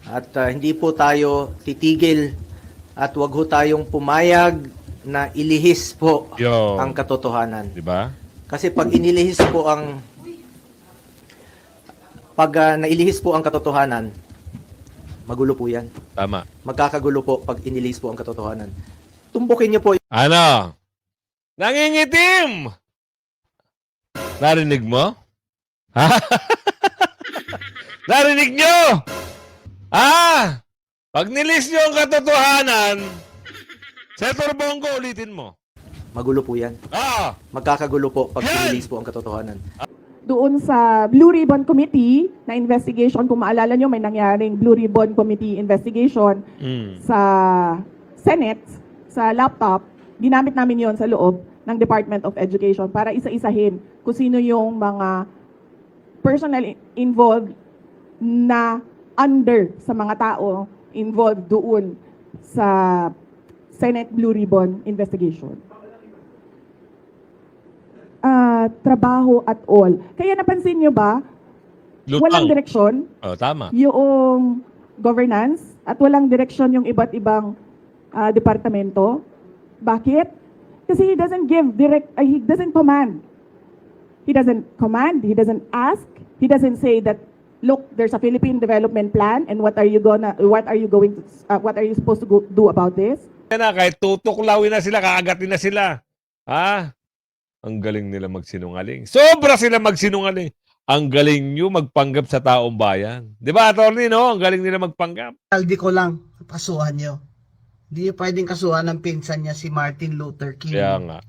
At hindi po tayo titigil at wag ho tayong pumayag na ilihis po ang katotohanan. Di ba? Kasi pag inilihis po ang nailihis po ang katotohanan, magulo po 'yan. Tama. Magkakagulo po pag inilihis po ang katotohanan. Tumbukin niyo po. Ano? Nangingitim! Narinig mo? Ha? Narinig nyo? Pag nilis nyo ang katotohanan, Senator Bongo, ulitin mo. Magulo po 'yan. Magkakagulo po pag inilihis po ang katotohanan. Doon sa Blue Ribbon Committee na investigation, kung maalala nyo, may nangyaring Blue Ribbon Committee investigation sa Senate, sa laptop. Ginamit namin yon sa loob ng Department of Education para isa-isahin kung sino yung mga personal involved na under sa mga tao involved doon sa Senate Blue Ribbon investigation. Trabaho at all. Kaya napansin nyo ba, walang direksyon Tama. yung governance at walang direksyon yung iba't ibang departamento. Bakit? Kasi he doesn't give direct, he doesn't command. He doesn't command, he doesn't ask, he doesn't say that, look, there's a Philippine development plan and what are you supposed to do about this? Kahit tutuklawin na sila, kaagatin na sila. Ang galing nila magsinungaling. Sobra sila magsinungaling. Ang galing nyo magpanggap sa taong bayan. Di ba, attorney, no? Ang galing nila magpanggap. Aldi ko lang, kasuhan nyo. Hindi nyo pwedeng kasuhan ng pinsan niya si Martin Luther King. Kaya nga.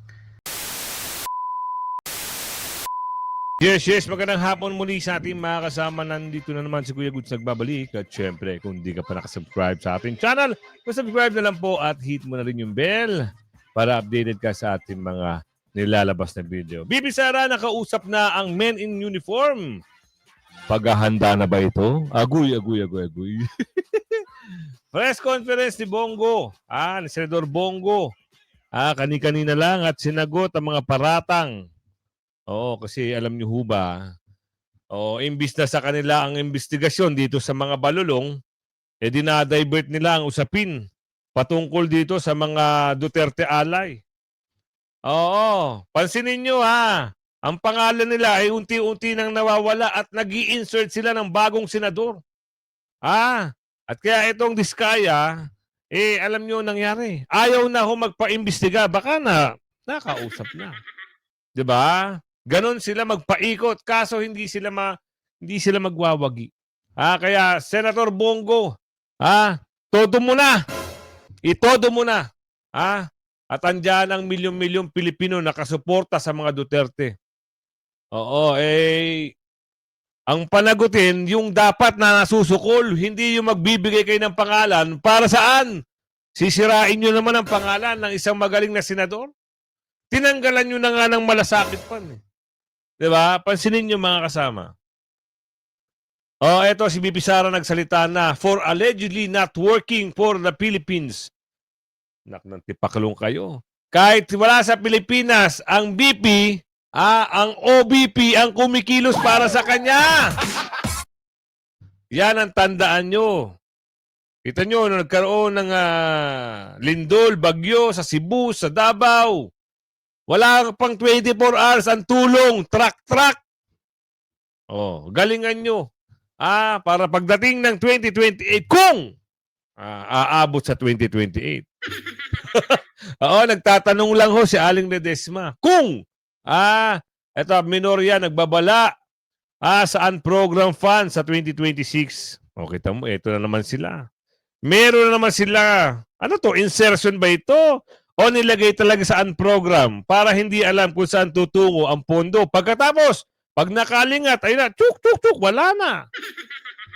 Yes, magandang hapon muli sa ating mga kasama. Nandito na naman si Kuya Goods nagbabalik. At syempre, kung di ka pa nakasubscribe sa ating channel, subscribe na lang po at hit mo na rin yung bell para updated ka sa ating mga nilalabas na video. Bibi Sara, nakausap na ang men in uniform. Paghahanda na ba ito? Aguy. Press conference ni Bongo. Ni Senador Bongo. Kani-kanina lang at sinagot ang mga paratang. Kasi alam niyo ho ba, imbis na sa kanila ang investigasyon dito sa mga balulong, dinadivert nila ang usapin patungkol dito sa mga Duterte alay. Pansinin nyo ang pangalan nila ay unti-unti nang nawawala at nag-i-insert sila ng bagong senador. At kaya itong Diskaya, alam nyo nangyari. Ayaw na ho magpa-imbestiga, baka na nakausap na. 'Di ba? Ganon sila magpaikot, kaso hindi sila magwawagi. Kaya Senator Bongo, todo mo na. Itodo mo na. At andyan ang milyon-milyong Pilipino nakasuporta sa mga Duterte. Ang panagutin, yung dapat na nasusukol, hindi yung magbibigay kayo ng pangalan. Para saan? Sisirain nyo naman ang pangalan ng isang magaling na senador? Tinanggalan nyo na nga ng malasakit pa. Diba? Pansinin nyo mga kasama. Eto si BP Sara nagsalita na for allegedly not working for the Philippines. Nang tipaklong kayo. Kahit wala sa Pilipinas, ang BP, ang OBP ang kumikilos para sa kanya. Yan ang tandaan nyo. Kita nyo, nagkaroon ng lindol, bagyo sa Cebu, sa Davao. Wala pang 24 hours ang tulong, truck. Galingan nyo. Para pagdating ng 2028, kung aabot sa 2028. Nagtatanong lang ho si Aling Ledesma. Kung, eto, minorya, nagbabala sa unprogram fund sa 2026. Kita mo, eto na naman sila. Meron na naman sila, insertion ba ito? O nilagay talaga sa unprogram para hindi alam kung saan tutungo ang pondo. Pagkatapos, pag nakalingat, ay na, chuk, wala na.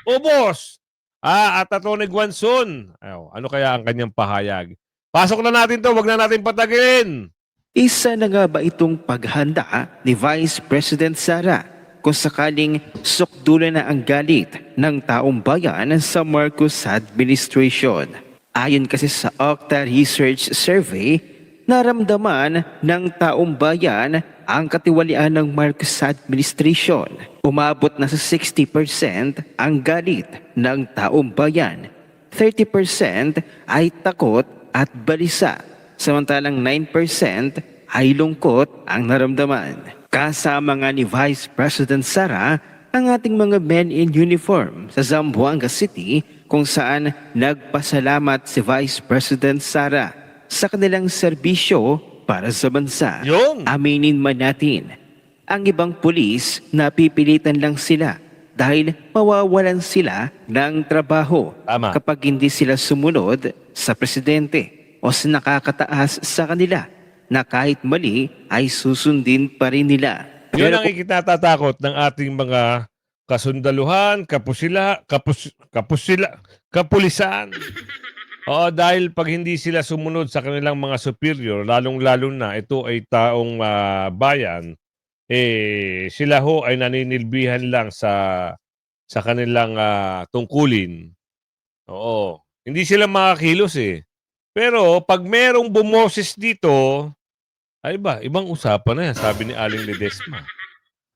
Ubos. At Atty. Guanzon, ano kaya ang kanyang pahayag? Pasok na natin to, wag na natin patagin. Isa na nga ba itong paghanda ni Vice President Sara kung sakaling sukdulan na ang galit ng taong bayan sa Marcos administration? Ayon kasi sa Octa Research Survey, naramdaman ng taong bayan ang katiwalian ng Marcos administration. Umabot na sa 60% ang galit ng taong bayan. 30% ay takot at balisa, samantalang 9% ay lungkot ang naramdaman. Kasama nga ni Vice President Sara ang ating mga men in uniform sa Zamboanga City kung saan nagpasalamat si Vice President Sara sa kanilang serbisyo para sa bansa. Yun. Aminin man natin, ang ibang pulis napipilitan lang sila dahil mawawalan sila ng trabaho Tama. kapag hindi sila sumunod sa presidente o sa nakakataas sa kanila na kahit mali ay susundin pa rin nila. Yun Pero ang ikinatatakot ng ating mga kasundaluhan, kapulisan. Oo, dahil pag hindi sila sumunod sa kanilang mga superior, lalong-lalo na ito ay taong bayan, sila ho ay naninilbihan lang sa kanilang tungkulin. Oo, hindi sila makakilos eh. Pero pag merong bumoses dito, ay ibang usapan na yan, sabi ni Aling Ledesma.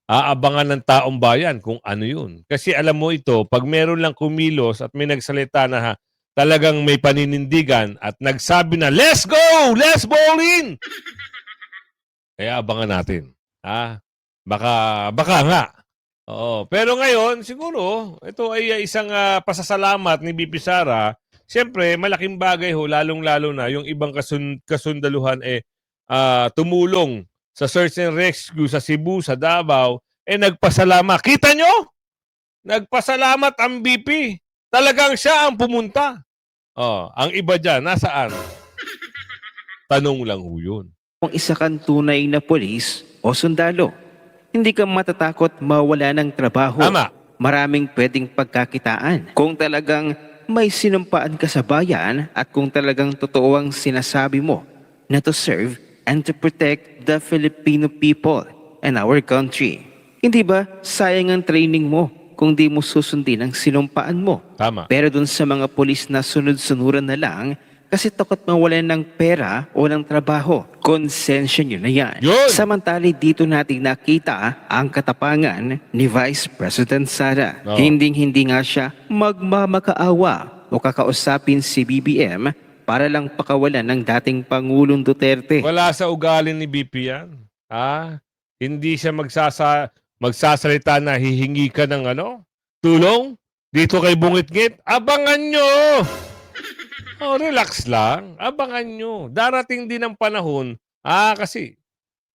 Aabangan ng taong bayan kung ano yun. Kasi alam mo ito, pag meron lang kumilos at may nagsalita na talagang may paninindigan at nagsabi na, let's go! Let's ball in! Kaya abangan natin. Baka nga. Oo. Pero ngayon, siguro, ito ay isang pasasalamat ni BP Sara. Siyempre, malaking bagay ho, lalong-lalo na yung ibang kasundaluhan tumulong sa search and rescue sa Cebu, sa Davao, nagpasalamat. Kita nyo? Nagpasalamat ang BP. Talagang siya ang pumunta. Ang iba dyan, nasaan? Tanong lang ho yun. kung isa kang tunay na polis o sundalo, hindi ka matatakot mawala ng trabaho. Tama. Maraming pwedeng pagkakitaan. Kung talagang may sinumpaan ka sa bayan at kung talagang totoo ang sinasabi mo na to serve and to protect the Filipino people and our country. Hindi ba sayang ang training mo kung di mo susundin ang sinumpaan mo? Tama. Pero dun sa mga polis na sunod-sunuran na lang kasi takot mawalan ng pera o ng trabaho, konsensya nyo na yan. Yun! Samantali dito natin nakita ang katapangan ni Vice President Sara. Oo. Hinding-hindi nga siya magmamakaawa o kakausapin si BBM para lang pakawalan ng dating Pangulong Duterte. Wala sa ugali ni BP yan. Hindi siya magsasalita na hihingi ka ng tulong dito kay Bungit-ngit. Abangan nyo! Relax lang. Abangan nyo. Darating din ang panahon. Kasi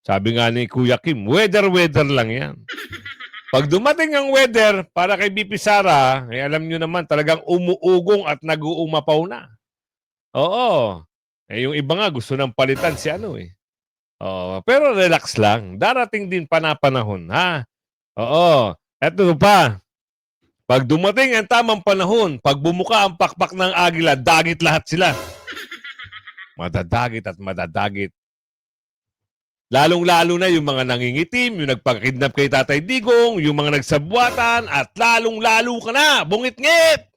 sabi nga ni Kuya Kim, weather lang yan. Pag dumating ang weather para kay BP Sara, alam nyo naman talagang umuugong at nag-uumapaw na. Oo. Yung iba nga gusto nang palitan si pero relax lang. Darating din panahon, ha? Oo. Eto pa. Pag dumating ang tamang panahon, pag bumuka ang pakpak ng agila, dagit lahat sila. Madadagit at madadagit. Lalong-lalo na yung mga nangingitim, yung nagpakidnap kay Tatay Digong, yung mga nagsabwatan, at lalong-lalo ka na, Bungit-ngit!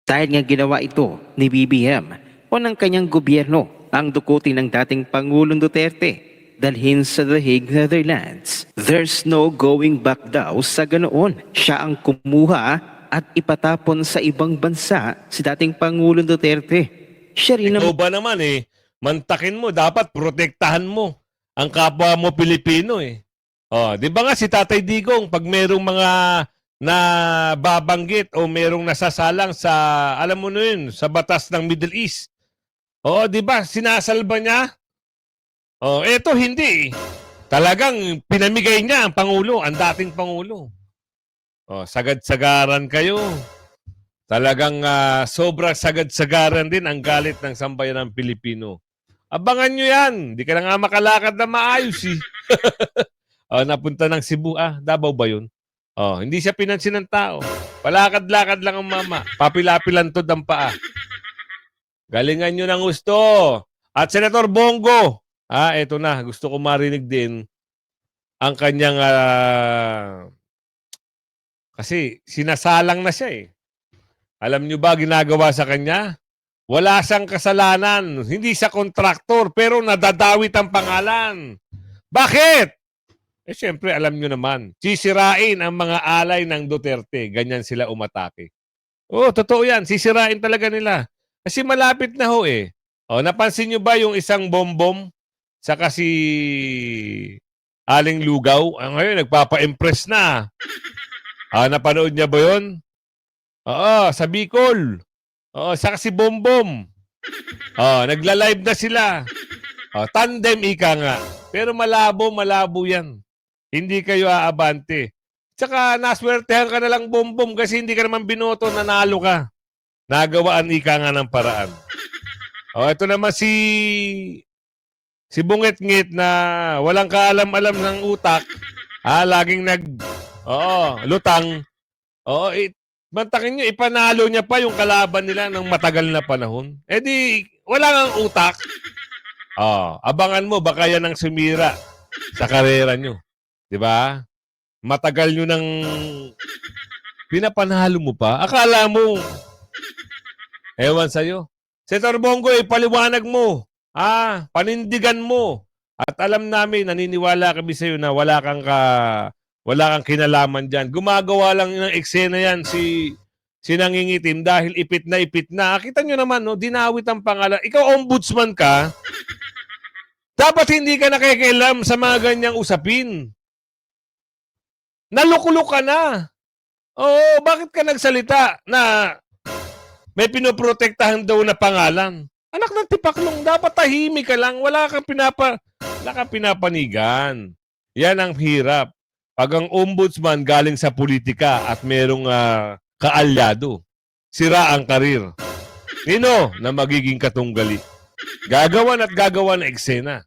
Dahil nga ginawa ito ni BBM o ng kanyang gobyerno ang dukutin ng dating Pangulong Duterte dalhin sa The Hague, Netherlands. There's no going back daw sa ganoon. Siya ang kumuha at ipatapon sa ibang bansa si dating Pangulong Duterte. Siya rin Ikaw ba naman mantakin mo, dapat protektahan mo ang kapwa mo Pilipino di ba nga si Tatay Digong, pag merong mga na babanggit o merong nasasalang sa, alam mo na yun, sa batas ng Middle East. Di ba? Sinasalba niya. Eto hindi. Talagang pinamigay niya ang Pangulo, ang dating Pangulo. Sagad-sagaran kayo. Talagang sobrang sagad-sagaran din ang galit ng sambayan ng Pilipino. Abangan nyo yan. Hindi ka na nga makalakad na maayos napunta ng Cebu. Davao ba yun? Hindi siya pinansin ng tao. Palakad-lakad lang ang mama. Papilapilan to ang paa. Galingan nyo ng gusto. At Senator Bongo, eto na. Gusto ko marinig din ang kanyang kasi sinasalang na siya Alam nyo ba ginagawa sa kanya? Wala siyang kasalanan. Hindi siya kontraktor, pero nadadawit ang pangalan. Bakit? Eh, syempre, alam nyo naman, sisirain ang mga alay ng Duterte. Ganyan sila umatake. Oo, totoo yan. Sisirain talaga nila. Kasi malapit na ho eh. O, napansin nyo ba yung isang bombom? Saka si Aling Lugaw? Ngayon, nagpapa-impress na. Napanood niya ba yun? Oo, sa Bicol. Oo, saka si Bombom. Nagla-live na sila. Tandem ika nga. Pero malabo yan. Hindi kayo aabante. Tsaka naswertehan ka na lang, Bombom, kasi hindi ka naman binoto, nanalo ka. Nagawaan ika nga ng paraan. Ito naman si Bungit-ngit na walang kaalam-alam ng utak. Laging lutang. Bantakin nyo, ipanalo niya pa yung kalaban nila ng matagal na panahon. Eh di, wala nang utak. Abangan mo, baka yan ang sumira sa karera nyo. Diba? Matagal nyo nang pinapanalo mo pa. Akala mo, ewan sa'yo. Senator Bongo, ipaliwanag mo. Panindigan mo. At alam namin, naniniwala kami sa'yo na wala kang kinalaman dyan. Gumagawa lang ng eksena yan si Nangingitim dahil ipit na. Kita nyo naman, no? Dinawit ang pangalan. Ikaw, ombudsman ka. Dapat hindi ka nakikialam sa mga ganyang usapin. Nalukulok ka na. Oo, bakit ka nagsalita na may pinoprotektahan daw na pangalan? Anak ng tipaklong, dapat tahimik ka lang. Wala kang pinapanigan. Yan ang hirap. Pag ang ombudsman galing sa politika at merong kaalyado, sira ang karir. Nino na magiging katunggali. Gagawan ng eksena.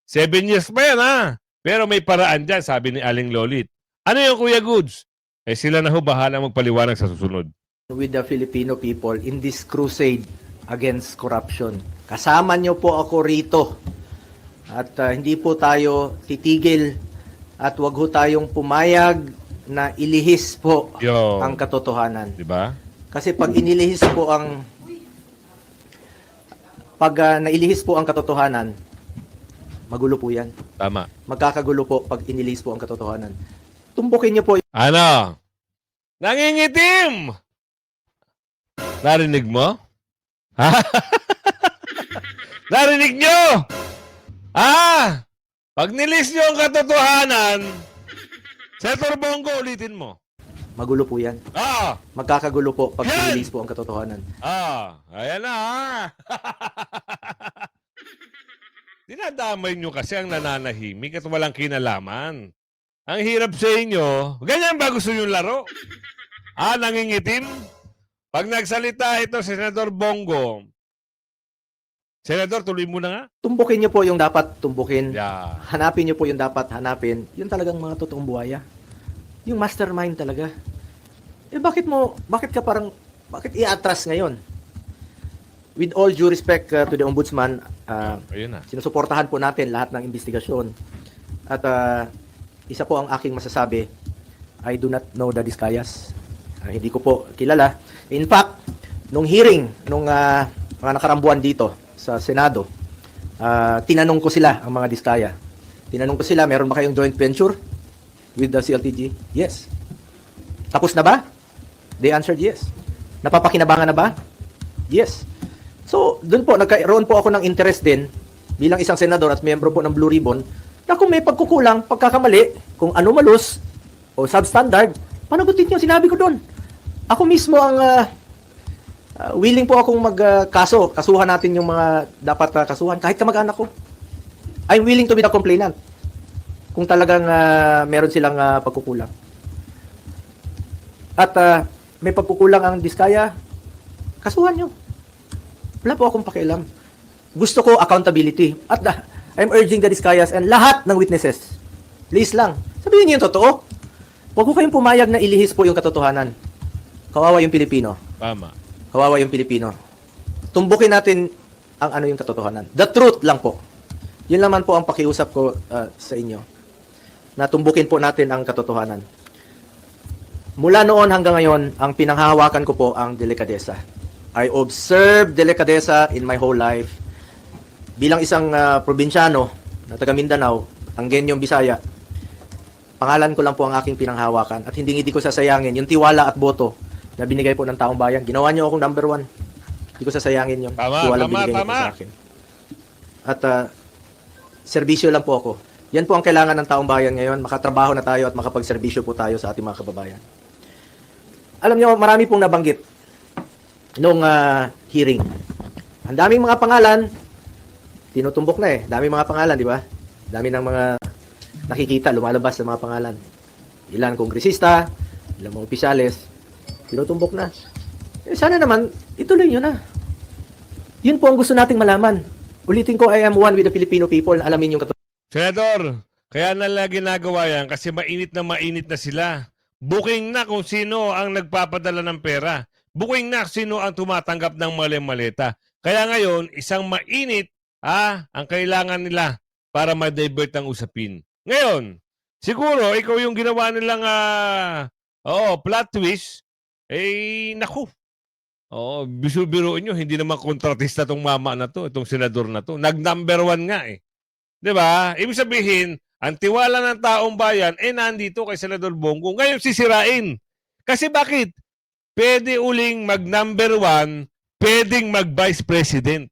7 years pa yan, Pero may paraan dyan, sabi ni Aling Lolit. Ano yung Kuya Goods? Sila na ho bahala magpaliwanag sa susunod. With the Filipino people in this crusade against corruption. Kasama niyo po ako rito. At hindi po tayo titigil at wag ho tayong pumayag na ilihis po ang katotohanan. Diba? Kasi pag inilihis po nailihis po ang katotohanan, magulo po yan. Tama. Magkakagulo po pag inilihis po ang katotohanan. Tumbukin niyo po. Ano? Nangingitim! Narinig mo? Narinig nyo? Pag nilis nyo ang katotohanan, Senator Bongo, ulitin mo. Magulo po yan. Magkakagulo po pag Yan! inilihis po ang katotohanan. Ayan na, Dinadamay nyo kasi ang nananahimik at walang kinalaman. Ang hirap sa inyo, ganyan ba gusto nyo laro? Nangingitim? Pag nagsalita ito si Senador Bongo, Senador, tuloy mo na nga. Tumbukin niyo po yung dapat tumbukin. Yeah. Hanapin niyo po yung dapat hanapin. Yun talagang mga totoong buhaya. Yung mastermind talaga. Bakit i-atras ngayon? With all due respect to the Ombudsman, Ayun na. sinusuportahan po natin lahat ng investigasyon. At isa po ang aking masasabi, I do not know the Discayas. Hindi ko po kilala. In fact, nung hearing, nung mga nakarambuan dito sa Senado, tinanong ko sila, ang mga Diskaya. Tinanong ko sila, meron ba kayong joint venture with the CLTG? Yes. Tapos na ba? They answered yes. Napapakinabangan na ba? Yes. So, doon po, nagkaroon po ako ng interest din bilang isang senador at miyembro po ng Blue Ribbon na kung may pagkukulang, pagkakamali, kung anomalous o substandard, panagutin nyo, sinabi ko doon. Ako mismo ang willing po akong magkaso. Kasuhan natin yung mga dapat kasuhan, kahit kamag-anak ko. I'm willing to be the complainant kung talagang meron silang pagkukulang. At may pagkukulang ang Diskaya, kasuhan nyo. Wala po akong pakialam. Gusto ko accountability. At I'm urging the Diskayas and lahat ng witnesses. Please lang. Sabihin niyo yung totoo. Huwag ko kayong pumayag na ilihis po yung katotohanan. Kawawa yung Pilipino. Tama. Kawawa yung Pilipino. Tumbukin natin ang yung katotohanan. The truth lang po. Yun naman po ang pakiusap ko sa inyo. Na tumbukin po natin ang katotohanan. Mula noon hanggang ngayon, ang pinanghahawakan ko po ang delikadesa. I observe delikadesa in my whole life. Bilang isang probinsyano na taga Mindanao, Anggenyong Bisaya, pangalan ko lang po ang aking pinanghawakan at hindi ko sasayangin yung tiwala at boto na binigay po ng taong bayan. Ginawa niyo akong number 1. Hindi ko sasayangin yung tiwala binigay niyo po sa akin. At serbisyo lang po ako. Yan po ang kailangan ng taong bayan ngayon. Makatrabaho na tayo at makapagserbisyo po tayo sa ating mga kababayan. Alam niyo, marami pong nabanggit nung hearing. Ang daming mga pangalan, tinutumbok na eh. Daming mga pangalan, di ba? Dami ng mga nakikita, lumalabas ng mga pangalan. Ilan kongresista, ilan mga opisyales, tinutumbok na. Eh, sana naman, ituloy nyo na. Yun po ang gusto nating malaman. Ulitin ko, I am one with the Filipino people. Alamin yung Senador, kaya nila ginagawa yan kasi mainit na sila. Booking na kung sino ang nagpapadala ng pera. Booking na sino ang tumatanggap ng maleta. Kaya ngayon, isang mainit ang kailangan nila para ma-divert ang usapin. Ngayon, siguro, ikaw yung ginawa nilang plot twist, naku. Bisu-biruin nyo, hindi naman kontratista tong mama na to, itong senador na to. Nag-number 1 nga eh. 'Di ba? Ibig sabihin, ang tiwala ng taong bayan nandito kay Senador Bongo. Ngayon sisirain. Kasi bakit? Pwede uling mag-number 1, pwedeng mag-vice president.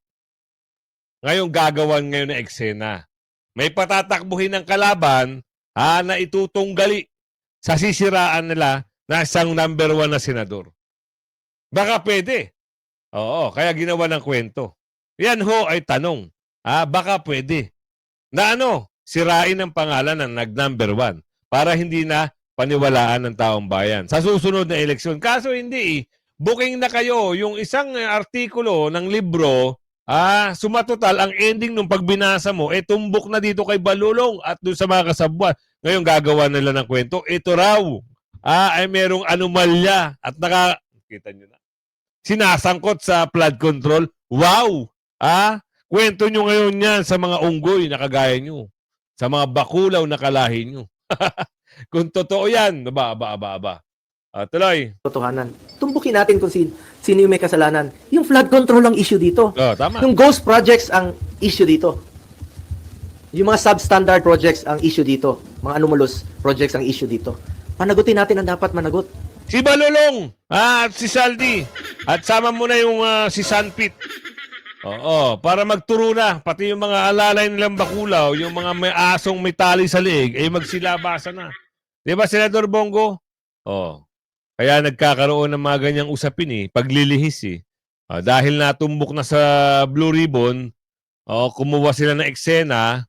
Ngayon gagawan ngayon ng eksena. May patatakbuhin ng kalaban na itutunggali sa sisiraan nila na isang number 1 na senador. Baka pwede. Oo, kaya ginawa ng kwento. Yan ho ay tanong. Baka pwede. Na sirain ang pangalan ng nag-number 1 para hindi na paniwalaan ng taong bayan sa susunod na eleksyon. Kaso hindi booking na kayo yung isang artikulo ng libro, sumatotal ang ending nung pagbinasa mo, tumbok na dito kay Balulong at doon sa mga kasabwat. Ngayon gagawa nila ng kwento, ito raw, ay merong anomalya at kita nyo na. Sinasangkot sa flood control. Wow! Kwento nyo ngayon yan sa mga unggoy na kagaya nyo. Sa mga bakulaw na kalahi nyo. Kung totoo yan, tuloy. totohanan. Tumbukin natin kung sino yung may kasalanan. Yung flood control ang issue dito. Tama. Yung ghost projects ang issue dito. Yung mga substandard projects ang issue dito. Mga anomalous projects ang issue dito. Panagutin natin ang dapat managot. Si Balulong at si Saldi. At sama mo na yung si Sanpit. Oo, para magturo na. Pati yung mga alalay nilang bakulaw, yung mga may asong may tali sa leeg, magsilabasa na. Di ba, Senador Bongo? Kaya nagkakaroon ng mga ganyang usapin paglilihis dahil natumbok na sa Blue Ribbon, kumuha sila ng eksena,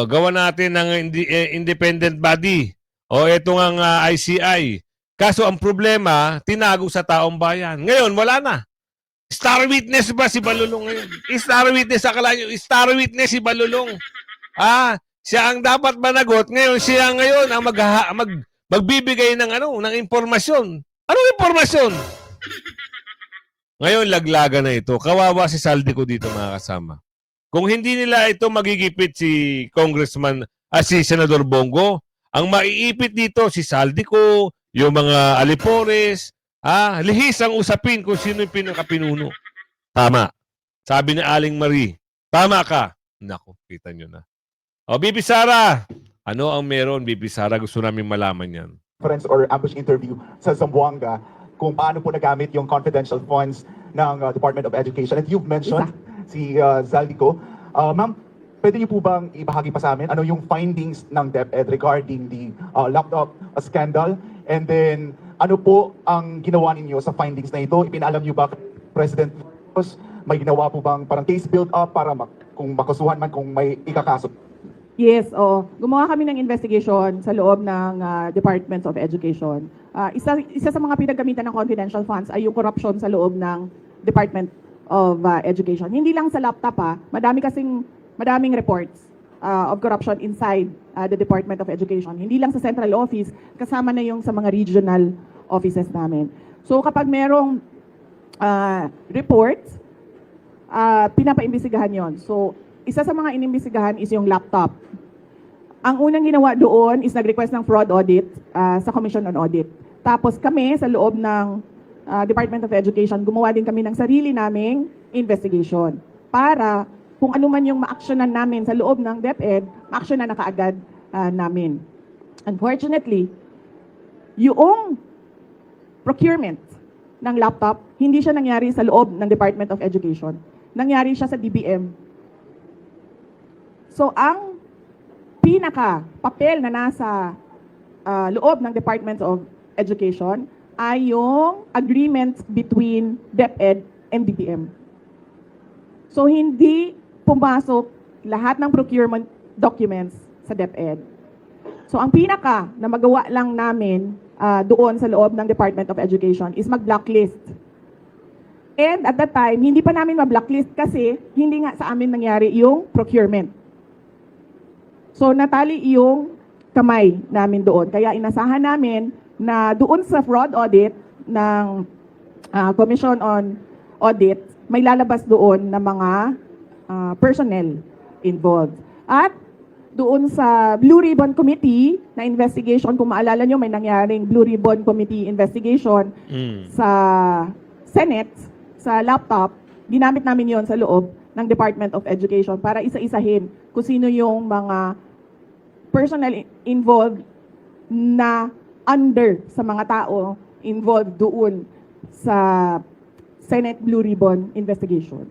gawa natin ng independent body. Ito ang ICI. Kaso ang problema, tinago sa taong bayan. Ngayon, wala na. Star witness ba si Balulong ngayon? Star witness, akala nyo, star witness si Balulong. Siya ang dapat managot. Ngayon, siya ngayon ang magbibigay ng ng impormasyon. Anong impormasyon? Ngayon, laglaga na ito. Kawawa si Saldi ko dito, mga kasama. Kung hindi nila ito magigipit si Congressman, si Senador Bongo, ang maiipit dito si Saldi ko, yung mga alipores, lihis ang usapin kung sino yung pinakapinuno. Tama. Sabi ni Aling Marie, tama ka. Naku, kita nyo na. Bibi Sara, ano ang meron, Bibi Sara? Gusto namin malaman yan. Conference or ambush interview sa Zamboanga kung paano po nagamit yung confidential funds ng Department of Education. And you've mentioned si Zaldico. Ma'am, pwede niyo po bang ibahagi pa sa amin ano yung findings ng DepEd regarding the laptop scandal? And then, ano po ang ginawa ninyo sa findings na ito? Ipinalam niyo ba President Marcos? May ginawa po bang parang case build-up para kung makasuhan man kung may ikakaso? Yes, gumawa kami ng investigation sa loob ng Department of Education. Isa sa mga pinagamitan ng confidential funds ay yung corruption sa loob ng Department of Education. Hindi lang sa laptop madaming reports of corruption inside the Department of Education. Hindi lang sa central office, kasama na yung sa mga regional offices namin. So kapag merong reports, pinapaimbestigahan yon. So isa sa mga inimbestigahan is yung laptop. Ang unang ginawa doon is nag-request ng fraud audit sa Commission on Audit. Tapos kami sa loob ng Department of Education, gumawa din kami ng sarili naming investigation para kung ano man yung ma-actionan namin sa loob ng DepEd, ma-actionan na kaagad namin. Unfortunately, yung procurement ng laptop, hindi siya nangyari sa loob ng Department of Education. Nangyari siya sa DBM. So, ang pinaka-papel na nasa loob ng Department of Education ay yung agreement between DepEd and DBM. So, hindi pumasok lahat ng procurement documents sa DepEd. So, ang pinaka na magawa lang namin doon sa loob ng Department of Education is mag-blacklist. And at that time, hindi pa namin ma-blacklist kasi hindi nga sa amin nangyari yung procurement. So, natali yung kamay namin doon. Kaya inasahan namin na doon sa fraud audit ng Commission on Audit, may lalabas doon na mga personnel involved. At doon sa Blue Ribbon Committee na investigation, kung maalala nyo, may nangyaring Blue Ribbon Committee investigation sa Senate, sa laptop, ginamit namin yon sa loob ng Department of Education para isa-isahin kung sino yung mga personnel involved na under sa mga tao involved doon sa Senate Blue Ribbon investigation.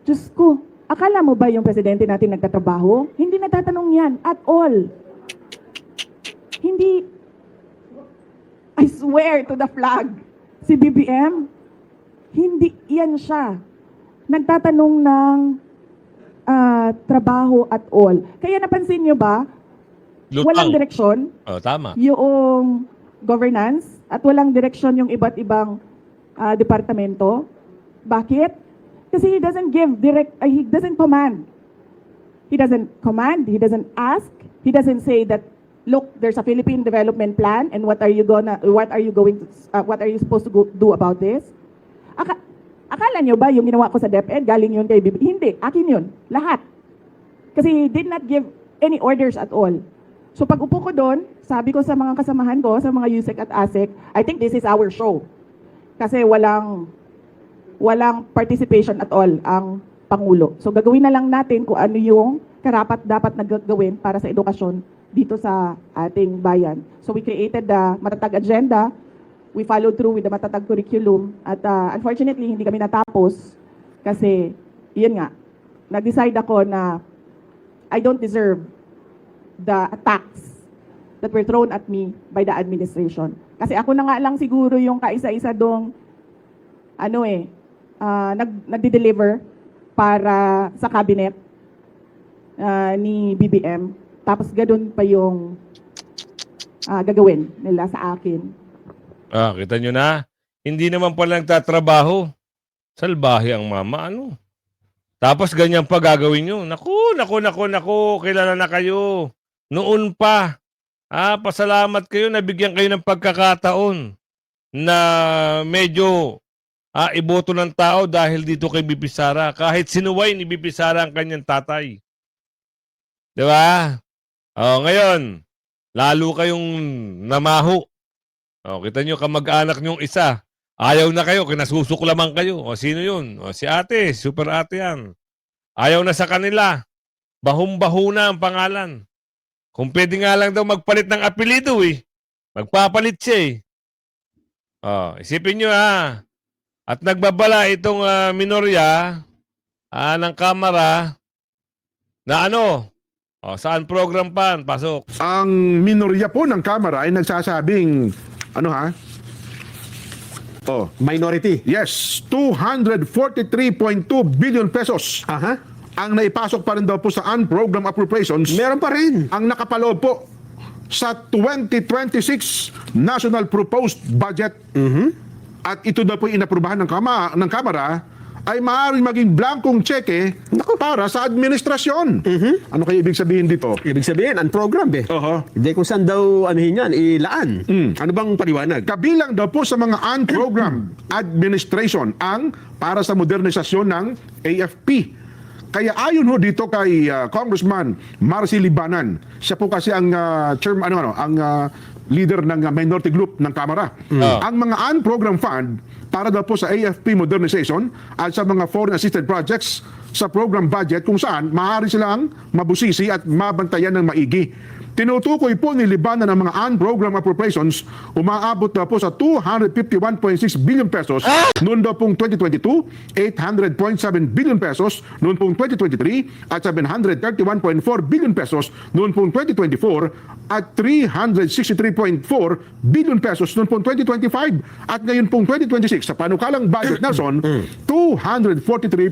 Diyos ko, akala mo ba yung presidente natin nagtatrabaho? Hindi natatanong yan at all. Hindi. I swear to the flag, si BBM, hindi yan siya. Nagtatanong ng trabaho at all. Kaya napansin nyo ba, walang direksyon Tama. yung governance at walang direksyon yung iba't ibang departamento. Bakit? Kasi he doesn't give direct, he doesn't command. He doesn't command, he doesn't ask, he doesn't say that, look, there's a Philippine development plan and what are you supposed to do about this? Akala nyo ba yung ginawa ko sa DepEd, galing yun kay BB? Hindi, akin yun, lahat. Kasi he did not give any orders at all. So pag upo ko doon, sabi ko sa mga kasamahan ko, sa mga USEC at ASEC, I think this is our show. Kasi walang participation at all ang Pangulo. So gagawin na lang natin kung ano yung karapat-dapat na gagawin para sa edukasyon dito sa ating bayan. So we created the Matatag Agenda. We followed through with the Matatag Curriculum. At unfortunately, hindi kami natapos kasi, yun nga, nag-decide ako na I don't deserve the attacks that were thrown at me by the administration. Kasi ako na nga lang siguro yung kaisa-isa dong nagde-deliver para sa cabinet ni BBM. Tapos ganun pa yung gagawin nila sa akin. Kita nyo na? Hindi naman pala nagtatrabaho. Salbahe ang mama, ano? Tapos ganyan pa gagawin nyo. Naku, kilala na kayo. Noon pa. Pasalamat kayo, nabigyan kayo ng pagkakataon na medyo iboto ng tao dahil dito kay BP Sara. Kahit sinuway ni BP Sara ang kanyang tatay. Di ba? Ngayon, lalo kayong namaho. Kita nyo, kamag-anak nyong isa. Ayaw na kayo, kinasusuklaman kayo. Sino yun? Si ate, super ate yan. Ayaw na sa kanila. Bahum-baho na ang pangalan. Kung pwede nga lang daw magpalit ng apelido magpapalit siya Isipin nyo At nagbabala itong minorya ng Kamara na saan program pa? Pasok. Ang minorya po ng Kamara ay nagsasabing, Minority. yes, 243.2 billion pesos ang naipasok pa rin daw po sa unprogrammed appropriations. Meron pa rin. Ang nakapaloob po sa 2026 National Proposed Budget. At ito daw po inaprubahan ng Kamara ay maaaring maging blankong tseke para sa administrasyon. Ano kaya ibig sabihin dito? Ibig sabihin, unprogram Hindi kung saan daw yan, ilaan. Ano bang paliwanag? Kabilang daw po sa mga unprogrammed administration ang para sa modernisasyon ng AFP. Kaya ayon ho dito kay Congressman Marcy Libanan, siya po kasi ang leader ng minority group ng Kamara. Ang mga unprogrammed fund para daw po sa AFP modernization at sa mga foreign assisted projects sa program budget kung saan maaari silang mabusisi at mabantayan ng maigi. Tinutukoy po ni Libanan ang mga unprogrammed appropriations umaabot na po sa 251.6 billion pesos noon daw pong 2022, 800.7 billion pesos noon pong 2023 at 731.4 billion pesos noon pong 2024 at 363.4 billion pesos noon pong 2025 at ngayon pong 2026 sa panukalang budget Nelson 243.2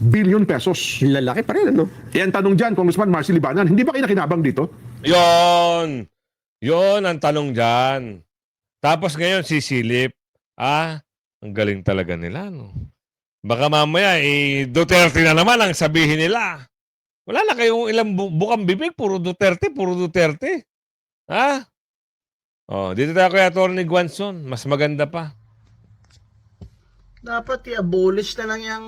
billion pesos. Lalaki pa rin, ano? Yan tanong dyan, Congressman Marcy Libanan, hindi ba kayo nakinabang dito? Yon ang tanong dyan. Tapos ngayon sisilip. Ang galing talaga nila, no? Baka mamaya, Duterte na naman ang sabihin nila. Wala na kayong ilang bukang bibig, puro Duterte, puro Duterte. Dito tayo kay Atty. Guanzon, mas maganda pa. Dapat i-abolish na lang yung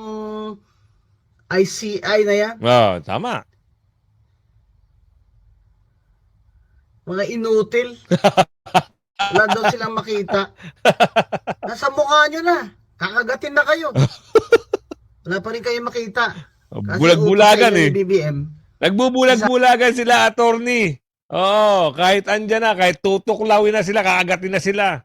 ICI na yan. Tama. Mga inutil. Wala daw silang makita. Nasa mukha nyo na. Kakagatin na kayo. Wala pa rin kayo makita. Kasi Bulag-bulagan utos kayo eh. ng BBM. Nagbubulag-bulagan sila, attorney. Kahit andyan na, kahit tutuklawin na sila, kaagatin na sila.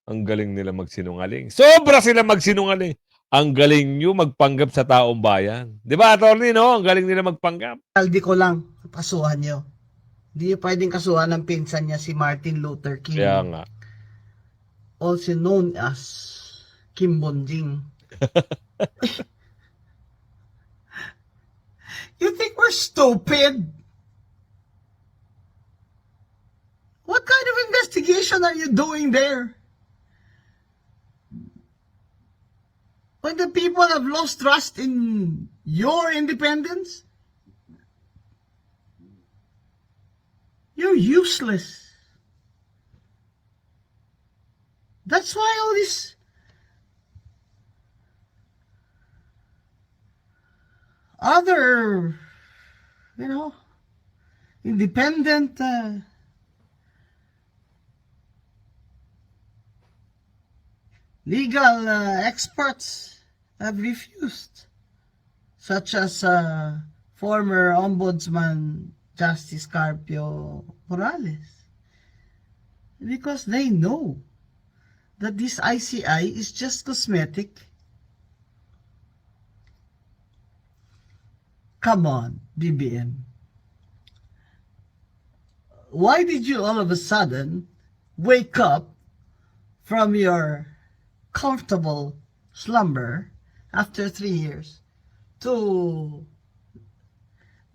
Ang galing nila magsinungaling. Sobra sila magsinungaling. Ang galing nyo magpanggap sa taong bayan. Di ba, attorney, no? Ang galing nila magpanggap. Aldi ko lang, kasuhan nyo. Hindi nyo pwedeng kasuhan ng pinsan niya si Martin Luther King. Kaya nga. Also known as Kim Bonjing. You think we're stupid? What kind of investigation are you doing there? When the people have lost trust in your independence? You're useless. That's why all this other, independent legal experts have refused, such as former Ombudsman Justice Carpio Morales, because they know that this ICI is just cosmetic. Come on, BBM. Why did you all of a sudden wake up from your comfortable slumber after 3 years to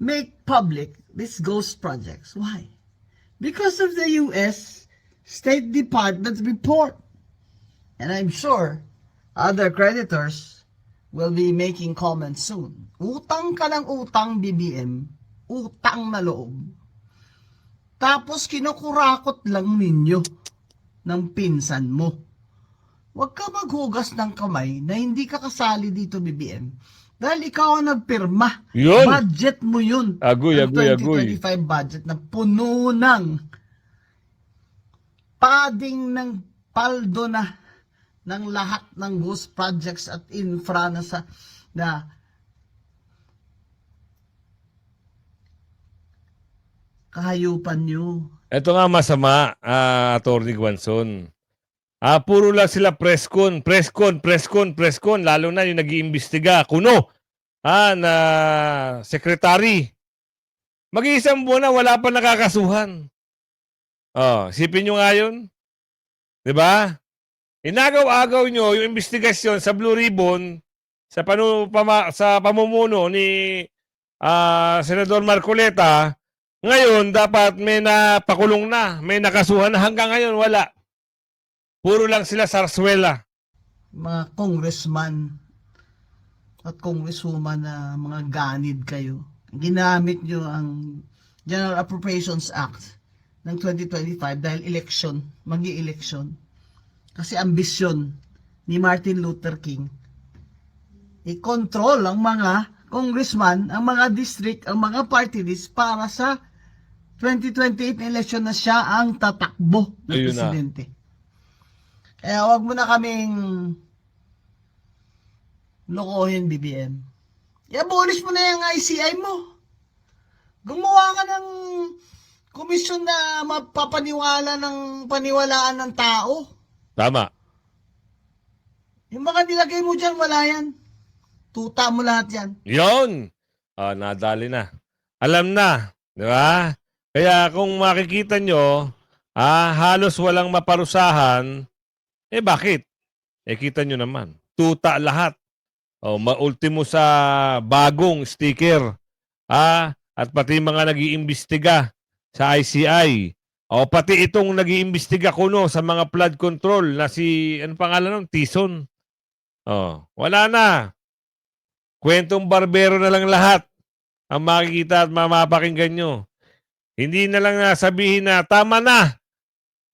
make public these ghost projects? Why? Because of the U.S. State Department report. And I'm sure other creditors will be making comments soon. Utang ka ng utang, BBM. Utang na loob. Tapos kinukurakot lang ninyo ng pinsan mo. Huwag ka maghugas ng kamay na hindi ka kasali dito, BBM. Dahil ikaw ang nagpirma. Yun. Budget mo yun. Agoy. 2025 budget na puno ng pading ng paldo na ng lahat ng ghost projects at infra na kahayupan nyo. Ito nga masama, Atty. Guanzon. Puro lang sila press con, lalo na yung nag-iimbestiga, kuno, na secretary. Mag-iisang buwan na, wala pa nakakasuhan. Sipin nyo nga yun. Diba? Inagaw-agaw nyo yung investigasyon sa Blue Ribbon sa pamumuno ni Senador Marcoleta. Ngayon, dapat may napakulong na, may nakasuhan na. Hanggang ngayon, wala. Puro lang sila sarswela. Mga congressman at congresswoman na mga ganid kayo. Ginamit nyo ang General Appropriations Act ng 2025 dahil election, magi-election. Kasi ambisyon ni Martin Luther King i-control ang mga congressman, ang mga district, ang mga party list para sa 2028 election na siya ang tatakbo ng Ayun na. presidente. Kaya wag mo na kaming lokohin, BBM. I-abolish mo na yung ICI mo. Gumawa ka ng komisyon na paniwalaan ng tao. Tama. Yung mga nilagay mo dyan, wala yan. Tuta mo lahat yan. Yon. Nadali na. Alam na. Di ba? Kaya kung makikita nyo, halos walang maparusahan, bakit? Kita nyo naman. Tuta lahat. Ultimo sa bagong sticker. At pati mga nag-iimbestiga sa ICI. Pati itong nag-iimbestiga kuno sa mga flood control na si, ano pangalan nun? Tison. Wala na. Kwentong barbero na lang lahat ang makikita at mapapakinggan nyo. Hindi na lang sabihin na, tama na.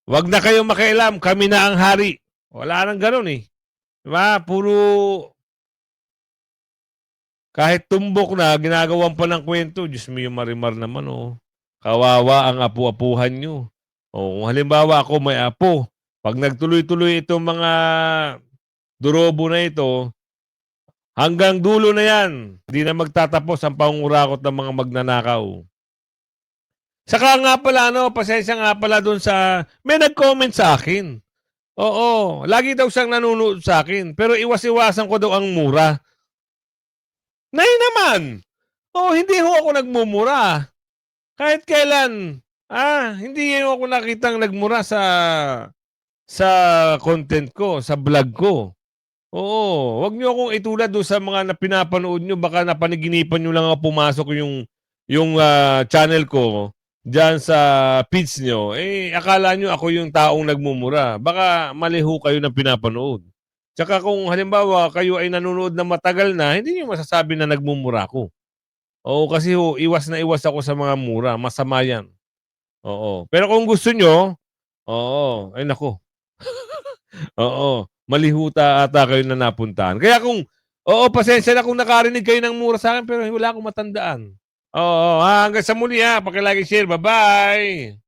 Wag na kayong makialam. Kami na ang hari. Wala nang ganun eh. Diba? Puro kahit tumbok na, ginagawan pa ng kwento. Diyos mo yung marimar naman Kawawa ang apu-apuhan nyo. Kung halimbawa ako may apo, pag nagtuloy-tuloy itong mga durobo na ito, hanggang dulo na yan. Hindi na magtatapos ang pangungurakot ng mga magnanakaw. Saka nga pala, pasensya nga pala doon sa, may nag-comment sa akin. Oo, lagi daw siyang nanonood sa akin. Pero iwas-iwasan ko daw ang mura. Nay naman! Hindi ho ako nagmumura. Kahit kailan, hindi ako nakitang nagmura sa content ko, sa vlog ko. Oo, wag niyo akong itulad doon sa mga pinapanood niyo, baka napaniginipan niyo lang ako pumasok yung channel ko diyan sa feeds niyo. Akala niyo ako yung taong nagmumura. Baka maliho kayo ng pinapanood. Tsaka kung halimbawa kayo ay nanonood na matagal na, hindi niyo masasabi na nagmumura ako. Oo, kasi iwas na iwas ako sa mga mura. Masama yan. Oo. Pero kung gusto nyo, ay nako. Oo. Malihuta ata kayo na napuntahan. Kaya kung, pasensya na kung nakarinig kayo ng mura sa akin, pero wala akong matandaan. Hanggang sa muli pakilagi share. Bye-bye!